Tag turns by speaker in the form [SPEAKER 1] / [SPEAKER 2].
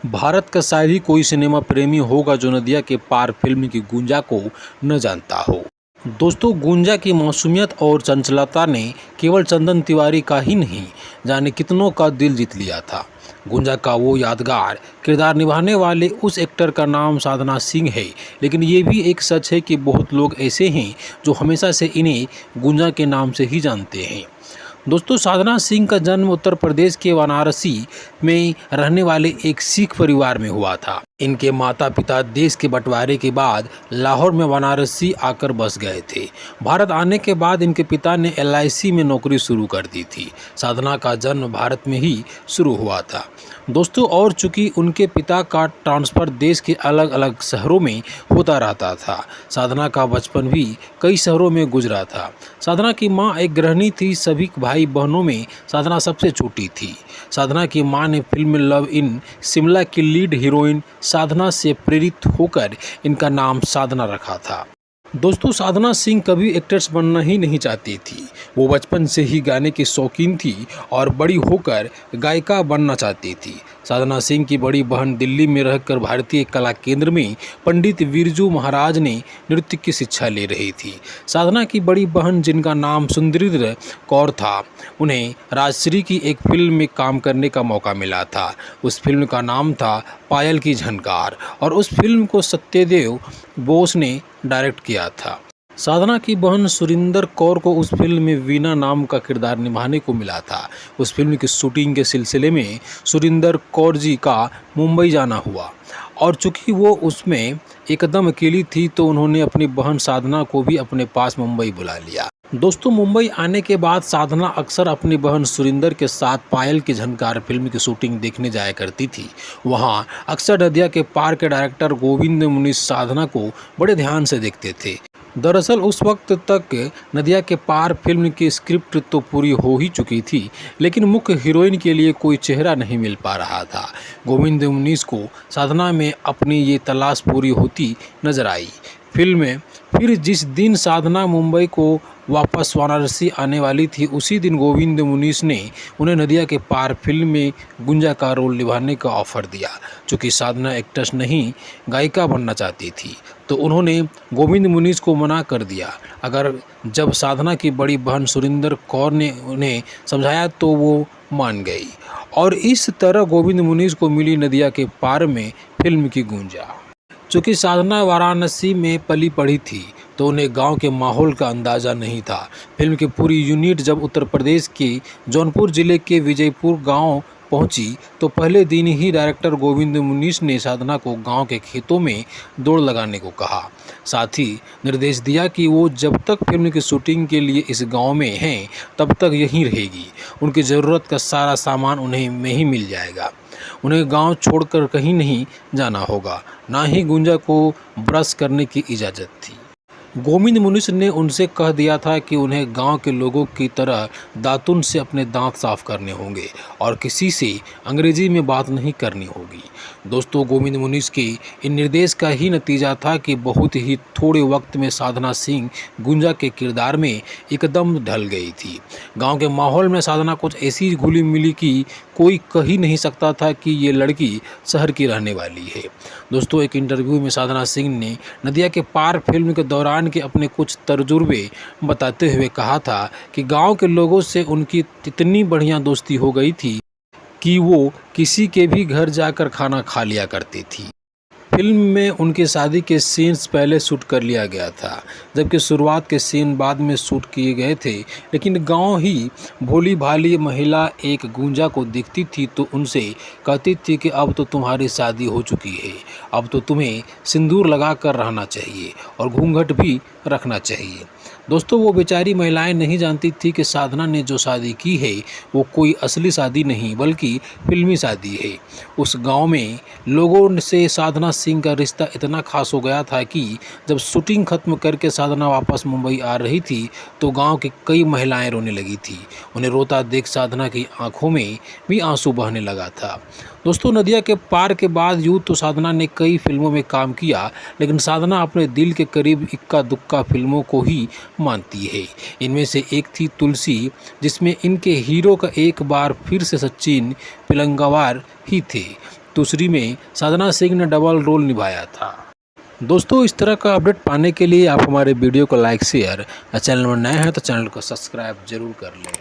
[SPEAKER 1] भारत का शायद ही कोई सिनेमा प्रेमी होगा जो नदिया के पार फिल्म की गुंजा को न जानता हो। दोस्तों, गुंजा की मासूमियत और चंचलता ने केवल चंदन तिवारी का ही नहीं जाने कितनों का दिल जीत लिया था। गुंजा का वो यादगार किरदार निभाने वाले उस एक्टर का नाम साधना सिंह है, लेकिन ये भी एक सच है कि बहुत लोग ऐसे हैं जो हमेशा से इन्हें गुंजा के नाम से ही जानते हैं। दोस्तों, साधना सिंह का जन्म उत्तर प्रदेश के वाराणसी में रहने वाले एक सिख परिवार में हुआ था। इनके माता पिता देश के बंटवारे के बाद लाहौर में वाराणसी आकर बस गए थे। भारत आने के बाद इनके पिता ने LIC में नौकरी शुरू कर दी थी। साधना का जन्म भारत में ही शुरू हुआ था दोस्तों, और चूंकि उनके पिता का ट्रांसफ़र देश के अलग अलग शहरों में होता रहता था, साधना का बचपन भी कई शहरों में गुजरा था। साधना की मां एक गृहिणी थी। सभी भाई बहनों में साधना सबसे छोटी थी। साधना की मां ने फिल्म लव इन शिमला की लीड हीरोइन साधना से प्रेरित होकर इनका नाम साधना रखा था। दोस्तों, साधना सिंह कभी एक्ट्रेस बनना ही नहीं चाहती थी। वो बचपन से ही गाने की शौकीन थी और बड़ी होकर गायिका बनना चाहती थी। साधना सिंह की बड़ी बहन दिल्ली में रहकर भारतीय कला केंद्र में पंडित बिरजू महाराज ने नृत्य की शिक्षा ले रही थी। साधना की बड़ी बहन, जिनका नाम सुंदरी कौर था, उन्हें राजश्री की एक फिल्म में काम करने का मौका मिला था। उस फिल्म का नाम था पायल की झनकार और उस फिल्म को सत्यदेव बोस ने डायरेक्ट किया था। साधना की बहन सुरिंदर कौर को उस फिल्म में वीना नाम का किरदार निभाने को मिला था। उस फिल्म की शूटिंग के सिलसिले में सुरिंदर कौर जी का मुंबई जाना हुआ और चूंकि वो उसमें एकदम अकेली थी तो उन्होंने अपनी बहन साधना को भी अपने पास मुंबई बुला लिया। दोस्तों, मुंबई आने के बाद साधना अक्सर अपनी बहन सुरिंदर के साथ पायल की झनकार फिल्म की शूटिंग देखने जाया करती थी। वहाँ अक्सर नदिया के पार के डायरेक्टर गोविंद मुनीस साधना को बड़े ध्यान से देखते थे। दरअसल उस वक्त तक नदिया के पार फिल्म की स्क्रिप्ट तो पूरी हो ही चुकी थी, लेकिन मुख्य हीरोइन के लिए कोई चेहरा नहीं मिल पा रहा था। गोविंद मुनीस को साधना में अपनी ये तलाश पूरी होती नजर आई। फिल्म में फिर जिस दिन साधना मुंबई को वापस वाराणसी आने वाली थी, उसी दिन गोविंद मुनीस ने उन्हें नदिया के पार फिल्म में गुंजा का रोल निभाने का ऑफ़र दिया। चूँकि साधना एक्ट्रेस नहीं गायिका बनना चाहती थी तो उन्होंने गोविंद मुनीस को मना कर दिया। जब साधना की बड़ी बहन सुरिंदर कौर ने उन्हें समझाया तो वो मान गई और इस तरह गोविंद मुनीस को मिली नदिया के पार में फिल्म की गुंजा। चूँकि साधना वाराणसी में पली पढ़ी थी तो उन्हें गांव के माहौल का अंदाज़ा नहीं था। फिल्म की पूरी यूनिट जब उत्तर प्रदेश के जौनपुर ज़िले के विजयपुर गांव पहुंची तो पहले दिन ही डायरेक्टर गोविंद मुनीस ने साधना को गांव के खेतों में दौड़ लगाने को कहा। साथ ही निर्देश दिया कि वो जब तक फिल्म की शूटिंग के लिए इस गांव में हैं तब तक यहीं रहेगी। उनकी ज़रूरत का सारा सामान उन्हें में ही मिल जाएगा। उन्हें गांव छोड़कर कहीं नहीं जाना होगा, ना ही गुंजा को ब्रश करने की इजाज़त थी। गोविंद मुनीस ने उनसे कह दिया था कि उन्हें गांव के लोगों की तरह दातुन से अपने दांत साफ करने होंगे और किसी से अंग्रेजी में बात नहीं करनी होगी। दोस्तों, गोविंद मुनीस के इन निर्देश का ही नतीजा था कि बहुत ही थोड़े वक्त में साधना सिंह गुंजा के किरदार में एकदम ढल गई थी। गांव के माहौल में साधना कुछ ऐसी घुली मिली कि कोई कह ही नहीं सकता था कि ये लड़की शहर की रहने वाली है। दोस्तों, एक इंटरव्यू में साधना सिंह ने नदिया के पार फिल्म के दौरान के अपने कुछ तजुर्बे बताते हुए कहा था कि गांव के लोगों से उनकी इतनी बढ़िया दोस्ती हो गई थी कि वो किसी के भी घर जाकर खाना खा लिया करती थी। फिल्म में उनके शादी के सीन्स पहले शूट कर लिया गया था, जबकि शुरुआत के सीन बाद में शूट किए गए थे। लेकिन गांव ही भोली भाली महिला एक गुंजा को देखती थी तो उनसे कहती थी कि अब तो तुम्हारी शादी हो चुकी है, अब तो तुम्हें सिंदूर लगा कर रहना चाहिए और घूंघट भी रखना चाहिए। दोस्तों, वो बेचारी महिलाएं नहीं जानती थी कि साधना ने जो शादी की है वो कोई असली शादी नहीं बल्कि फिल्मी शादी है। उस गांव में लोगों से साधना सिंह का रिश्ता इतना खास हो गया था कि जब शूटिंग खत्म करके साधना वापस मुंबई आ रही थी तो गांव की कई महिलाएं रोने लगी थी। उन्हें रोता देख साधना की आंखों में भी आंसू बहने लगा था। दोस्तों, नदिया के पार के बाद यूँ तो साधना ने कई फिल्मों में काम किया, लेकिन साधना अपने दिल के करीब इक्का दुक्का फिल्मों को ही मानती है। इनमें से एक थी तुलसी, जिसमें इनके हीरो का एक बार फिर से सचिन पिलगांवकर ही थे। दूसरी में साधना सिंह ने डबल रोल निभाया था। दोस्तों, इस तरह का अपडेट पाने के लिए आप हमारे वीडियो को लाइक शेयर और चैनल में नए हैं तो चैनल को सब्सक्राइब जरूर कर लें।